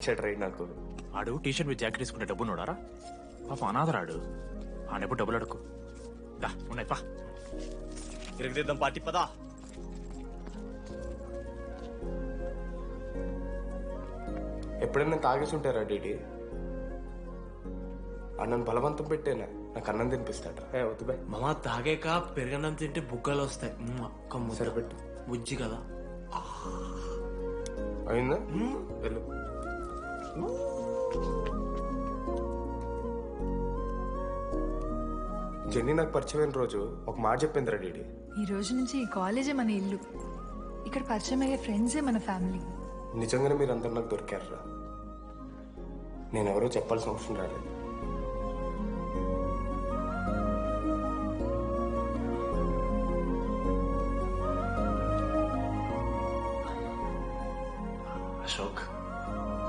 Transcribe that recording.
చెడ్రై నాకు ఆడు T shirt మీద జాకెట్ వేసుకుంటే డబ్బు నోడారా పాప అనాథరాడు ఆడెప్పుడు డబ్బులు అడుకు దా ఉన్నాయి పా తిరగదిద్దాం పార్టీ పదా. ఎప్పుడైనా తాగేసి ఉంటారా డీడీ? అన్నం బలవంతం పెట్టేనా నాకు అన్నం తినిపిస్తాడ. వద్దు బాయ్ మామ తాగాక పెరగన్నం తింటే బుగ్గలు వస్తాయి. అక్క సరిపెట్టు. బుజ్జి కదా అయిందా? వెళ్ళు. జెన్నీ నాకు పరిచయమైన రోజు ఒక మాట చెప్పిందిరా డీడీ. ఈ రోజు నుంచి ఈ కాలేజే మన ఇల్లు, ఇక్కడ పరిచయం అయ్యే ఫ్రెండ్సే మన ఫ్యామిలీ. నిజంగానే మీరు అందరు నాకు దొరికారా? నేను ఎవరో చెప్పాల్సిన అవసరం రాలేదు.